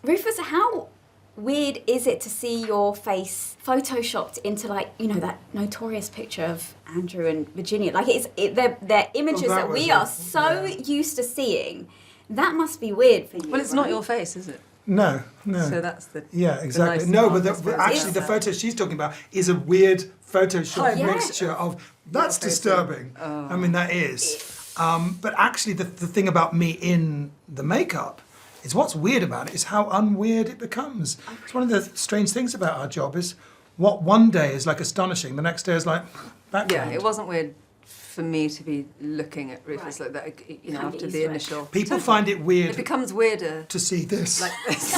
Rufus, how weird is it to see your face photoshopped into, like, you know, that notorious picture of Andrew and Virginia? Like, they're images that we are so used to seeing. That must be weird for you. Well, it's not your face, is it? No. So that's the exactly. The No, nice but actually the photo she's talking about is a weird Photoshop mixture of... That's disturbing. Oh. I mean, that is. But actually the thing about me in the makeup is what's weird about it is how unweird it becomes. It's one of the strange things about our job is what one day is like astonishing, the next day is like background. Yeah, it wasn't weird for me to be looking at Rufus like that, you know, after the initial... People find it weird... It becomes weirder... to see this. Like this.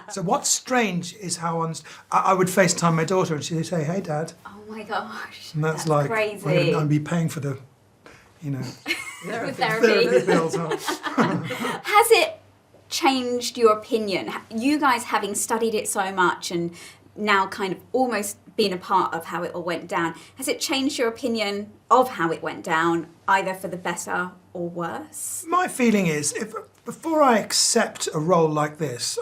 So what's strange is how... I would FaceTime my daughter and she'd say, "Hey, Dad." Oh my gosh. And that's like... crazy. I'd be paying for the, you know... therapy bills. Has it changed your opinion? You guys having studied it so much and now kind of almost been a part of how it all went down, has it changed your opinion of how it went down, either for the better or worse? My feeling is, before I accept a role like this,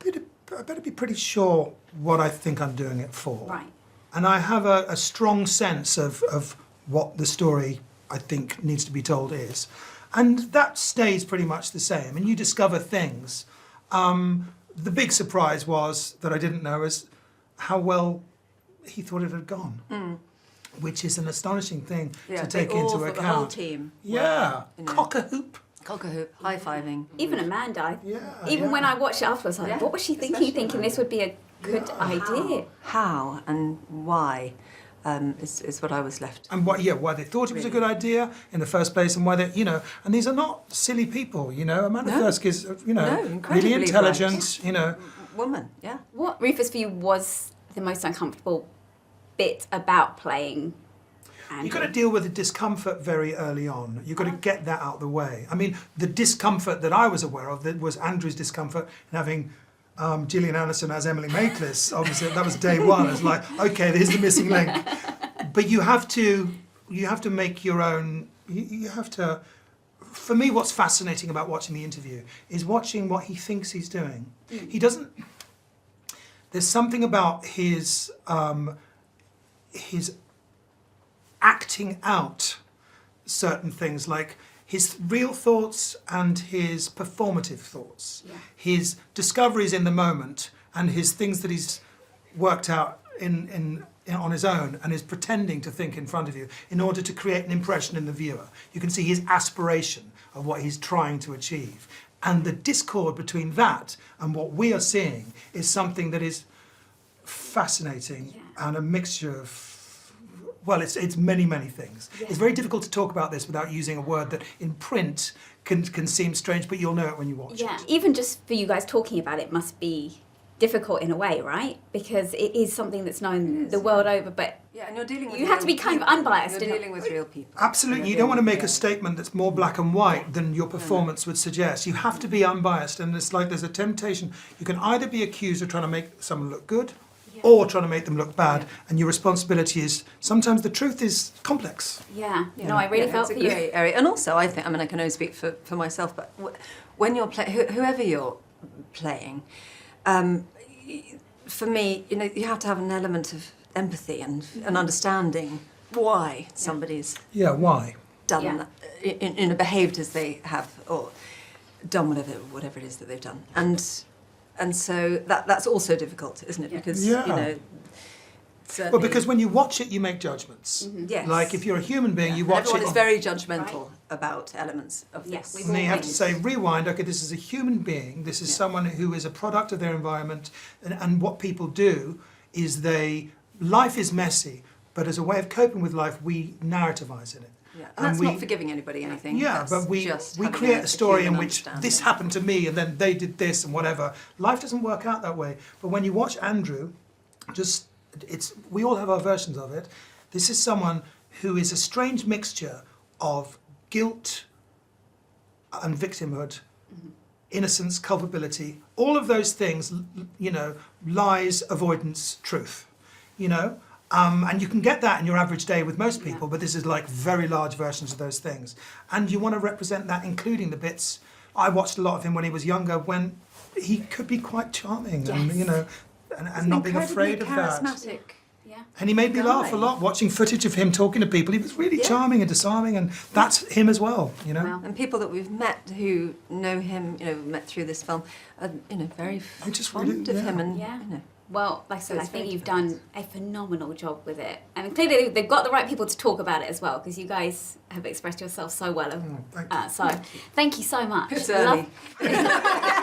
I better be pretty sure what I think I'm doing it for. Right. And I have a strong sense of what the story I think needs to be told is. And that stays pretty much the same. And you discover things. The big surprise was, that I didn't know, is how well he thought it had gone. Which is an astonishing thing to take into account. The whole team. Yeah, you know. cock-a-hoop. Cock-a-hoop, high-fiving. Even Amanda, Yeah, when I watched it afterwards, I was like, what was she thinking this would be a good idea? How and why is what I was left. And why they thought it was a good idea in the first place, and why they, you know, and these are not silly people, you know. Amanda Thirsk is, you know, really intelligent, you know. Woman, yeah. What, Rufus, for you was the most uncomfortable bit about playing Andrew? You've got to deal with the discomfort very early on. You've got to get that out of the way. I mean, the discomfort that I was aware of that was Andrew's discomfort in having Gillian Anderson as Emily Maitlis. Obviously, that was day one. It's like, okay, there's the missing link. But you have to make your own. You have to. For me, what's fascinating about watching the interview is watching what he thinks he's doing. He doesn't. There's something about his acting out certain things, like his real thoughts and his performative thoughts, his discoveries in the moment and his things that he's worked out in on his own and is pretending to think in front of you in order to create an impression in the viewer. You can see his aspiration of what he's trying to achieve. And the discord between that and what we are seeing is something that is fascinating and a mixture of, well, it's many, many things. It's very difficult to talk about this without using a word that in print can seem strange, but you'll know it when you watch it. Even just for you guys talking about it must be difficult in a way, right? Because it is something that's known the world over, but and you're dealing with you have to be kind of unbiased. You're dealing with real people. Absolutely, you don't want to make a statement that's more black and white than your performance would suggest. You have to be unbiased, and it's like there's a temptation. You can either be accused of trying to make someone look good, or trying to make them look bad, and your responsibility is, sometimes the truth is complex. No, I really felt for you. Grey area. And also, I think, I mean, I can only speak for myself, but when you're whoever you're playing, for me, you know, you have to have an element of empathy and an understanding why somebody's why done that, you know, behaved as they have, or done whatever it is that they've done, and so that's also difficult, isn't it? Because you know. Well, because when you watch it, you make judgments. Yes. Like if you're a human being, you watch Everyone it. is very judgmental about elements of this. And then you have to say, rewind, okay, this is a human being, this is someone who is a product of their environment, and what people do is life is messy, but as a way of coping with life, we narrativize in it. And that's not forgiving anybody anything. Yeah, that's but we create a story in which this happened to me and then they did this and whatever. Life doesn't work out that way. But when you watch Andrew, we all have our versions of it. This is someone who is a strange mixture of guilt and victimhood, innocence, culpability, all of those things, you know, lies, avoidance, truth, you know. And you can get that in your average day with most people, but this is like very large versions of those things. And you want to represent that, including the bits I watched a lot of him when he was younger, when he could be quite charming, and Yes. you know, and not being afraid of that. Charismatic. Yeah. And he made me laugh a lot watching footage of him talking to people. He was really charming and disarming, and that's him as well, you know. Wow. And people that we've met who know him, you know, met through this film, are, you know, very They just fond really- of yeah. him, and Yeah. you know. Well, like I said, I it's think very you've done a phenomenal job with it. And clearly they've got the right people to talk about it as well, because you guys have expressed yourself so well. Thank you. So thank you so much. It's early. Love-